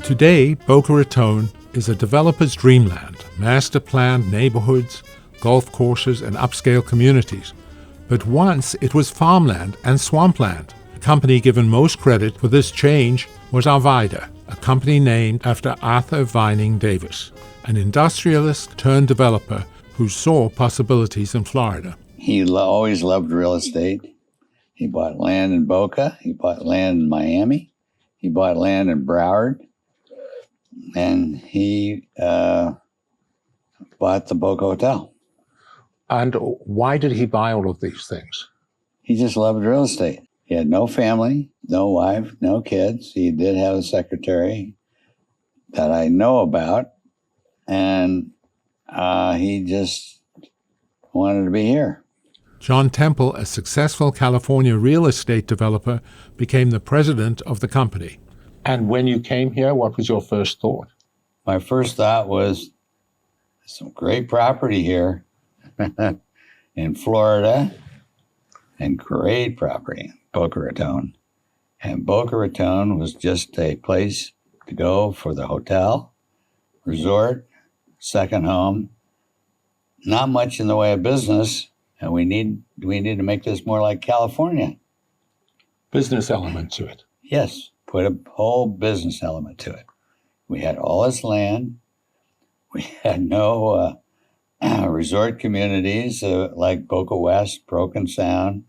Today, Boca Raton is a developer's dreamland, master-planned neighborhoods, golf courses, and upscale communities. But once it was farmland and swampland. The company given most credit for this change was Arvida, a company named after Arthur Vining Davis, an industrialist turned developer who saw possibilities in Florida. He always loved real estate. He bought land in Boca. He bought land in Miami. He bought land in Broward. And he bought the Boca Hotel. And why did he buy all of these things? He just loved real estate. He had no family, no wife, no kids. He did have a secretary that I know about. And he just wanted to be here. John Temple, a successful California real estate developer, became the president of the company. And when you came here, what was your first thought? My first thought was, some great property here in Florida, and great property in Boca Raton. And Boca Raton was just a place to go for the hotel, resort, second home. Not much in the way of business, and we need to make this more like California. Business element to it. Yes, put a whole business element to it. We had all this land. We had no resort communities like Boca West, Broken Sound.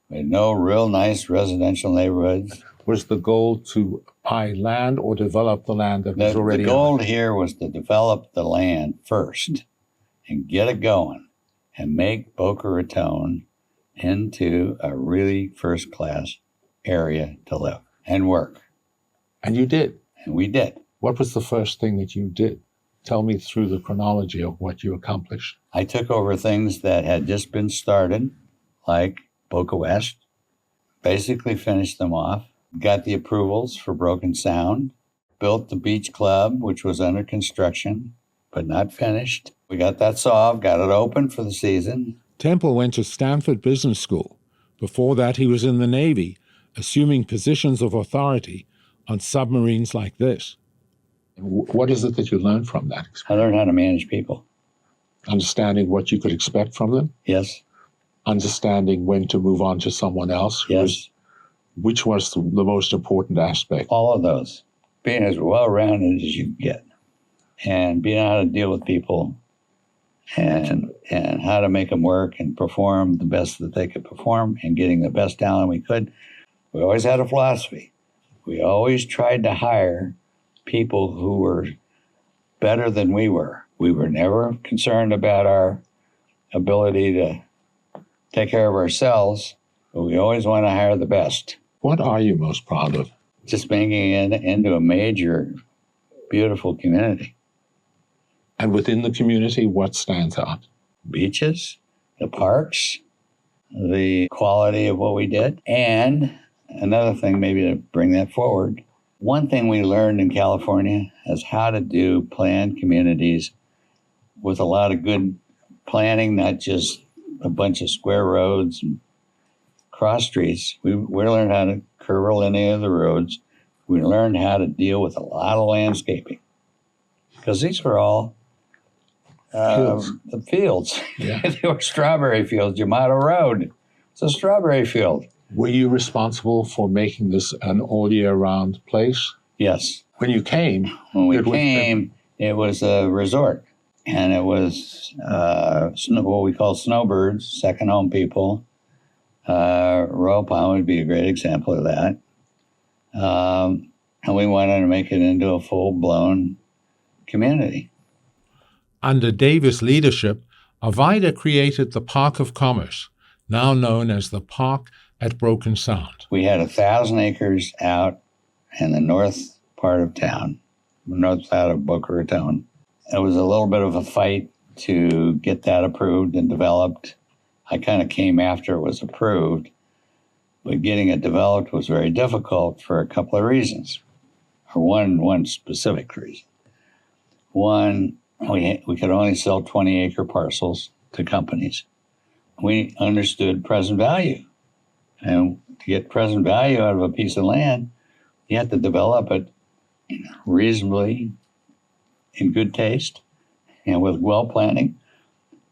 We had no real nice residential neighborhoods. Was the goal to buy land or develop the land that was already The goal here was to develop the land first and get it going and make Boca Raton into a really first-class area to live and work. And you did. And we did. What was the first thing that you did? Tell me through the chronology of what you accomplished. I took over things that had just been started, like Boca West, basically finished them off, got the approvals for Broken Sound, built the beach club, which was under construction, but not finished. We got that solved, got it open for the season. Temple went to Stanford Business School. Before that, he was in the Navy, assuming positions of authority on submarines like this. What is it that you learned from that experience? I learned how to manage people. Understanding what you could expect from them? Yes. Understanding when to move on to someone else? Yes. Which was the most important aspect? All of those. Being as well-rounded as you get. And being how to deal with people and how to make them work and perform the best that they could perform and getting the best talent we could. We always had a philosophy. We always tried to hire people who were better than we were. We were never concerned about our ability to take care of ourselves, but we always want to hire the best. What are you most proud of? Just making it into a major, beautiful community. And within the community, what stands out? Beaches, the parks, the quality of what we did. And another thing, maybe to bring that forward, one thing we learned in California is how to do planned communities with a lot of good planning, not just a bunch of square roads and cross streets. We learned how to curvilinear the roads. We learned how to deal with a lot of landscaping because these were all the fields. Yeah. They were strawberry fields. Yamato Road, it's a strawberry field. Were you responsible for making this an all-year-round place? Yes. When you came? When we came, it was a resort. And it was what we call snowbirds, second home people. Royal Palm would be a great example of that. And we wanted to make it into a full-blown community. Under Davis' leadership, Arvida created the Park of Commerce, now known as the Park at Broken Sound. We had 1,000 acres out in the north part of town, north side of Boca Raton. It was a little bit of a fight to get that approved and developed. I kind of came after it was approved, but getting it developed was very difficult for a couple of reasons, or one specific reason. One, we could only sell 20-acre parcels to companies. We understood present value. And to get present value out of a piece of land, you have to develop it reasonably in good taste and with well planning,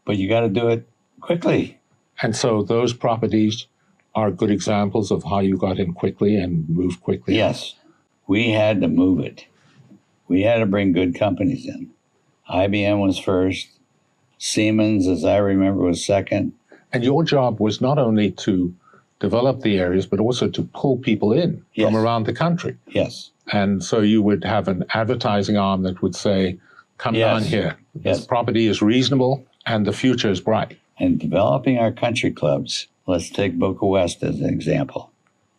but you got to do it quickly. And so those properties are good examples of how you got in quickly and moved quickly. Yes, we had to move it. We had to bring good companies in. IBM was first. Siemens, as I remember, was second. And your job was not only to develop the areas, but also to pull people in Yes. from around the country. Yes. And so you would have an advertising arm that would say, come Yes. down here. This Yes. property is reasonable and the future is bright. And developing our country clubs, let's take Boca West as an example.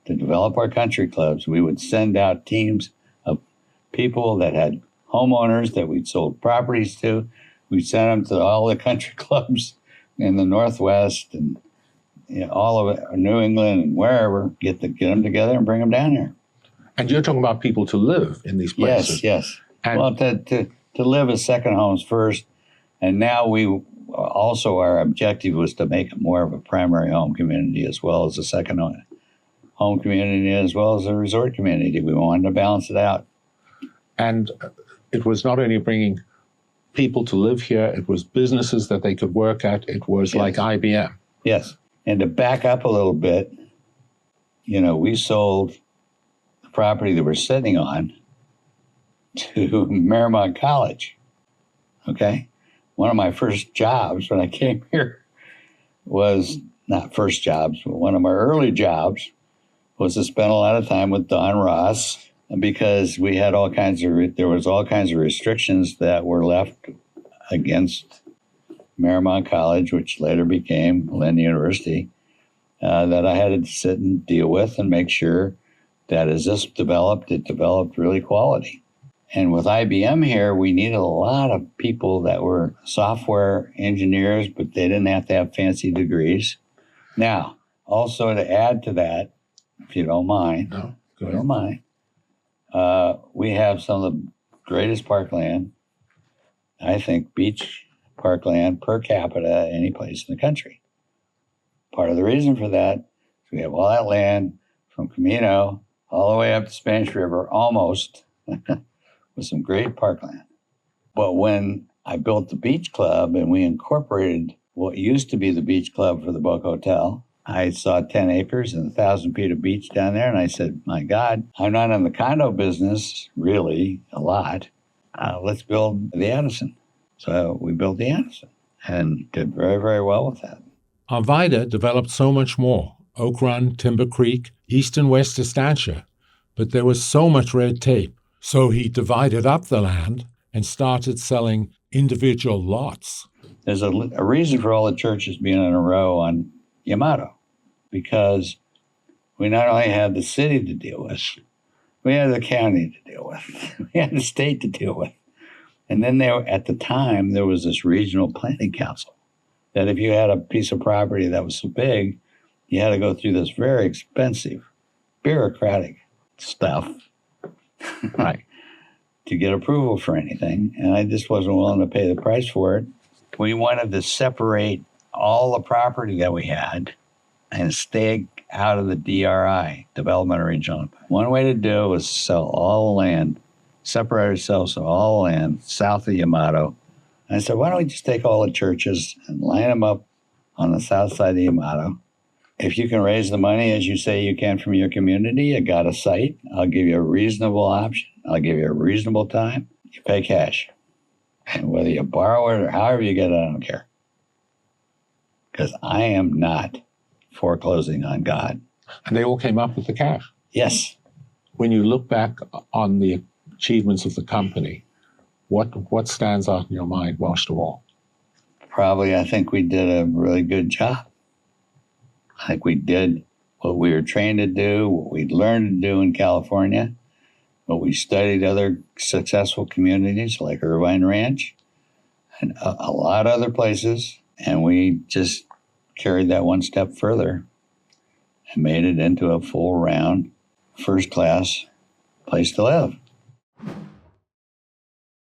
To develop our country clubs, we would send out teams of people that had homeowners that we'd sold properties to. We'd send them to all the country clubs in the Northwest and all of it, New England and wherever, get them together and bring them down here. And you're talking about people to live in these places. Yes. And Well, to live as second homes first. And now also our objective was to make it more of a primary home community as well as a second home community as well as a resort community. We wanted to balance it out. And it was not only bringing people to live here, it was businesses that they could work at. It was Yes. like IBM. Yes. And to back up a little bit, we sold the property that we're sitting on to Marymount College. Okay. One of my first jobs when I came here was not first jobs, but one of my early jobs was to spend a lot of time with Don Ross because we had there was all kinds of restrictions that were left against Marymount College, which later became Lynn University, that I had to sit and deal with and make sure that as this developed, it developed really quality. And with IBM here, we needed a lot of people that were software engineers, but they didn't have to have fancy degrees. Now, also to add to that, if you don't mind, No, if you don't mind, we have some of the greatest parkland, I think, beach parkland per capita any place in the country. Part of the reason for that is we have all that land from Camino all the way up to Spanish River, almost, with some great parkland. But when I built the beach club and we incorporated what used to be the beach club for the Boca Hotel, I saw 10 acres and 1,000 feet of beach down there. And I said, my God, I'm not in the condo business, really, a lot. Let's build the Addison. So we built the Addison and did very, very well with that. Arvida developed so much more, Oak Run, Timber Creek, east and west Estancia, but there was so much red tape. So he divided up the land and started selling individual lots. There's a reason for all the churches being in a row on Yamato, because we not only had the city to deal with, we had the county to deal with, we had the state to deal with. And then at the time, there was this regional planning council that if you had a piece of property that was so big, you had to go through this very expensive, bureaucratic stuff right, to get approval for anything. And I just wasn't willing to pay the price for it. We wanted to separate all the property that we had and stay out of the DRI, Development Regional. One way to do it was sell all the land, separate ourselves from all the land south of Yamato. And I said, why don't we just take all the churches and line them up on the south side of Yamato? If you can raise the money, as you say you can from your community, you got a site, I'll give you a reasonable option. I'll give you a reasonable time. You pay cash. And whether you borrow it or however you get it, I don't care. Because I am not foreclosing on God. And they all came up with the cash. Yes. When you look back on the achievements of the company, what stands out in your mind most of all? Probably, I think we did a really good job. I think we did what we were trained to do, what we learned to do in California, what we studied other successful communities like Irvine Ranch and a lot of other places. And we just carried that one step further and made it into a full round, first class place to live.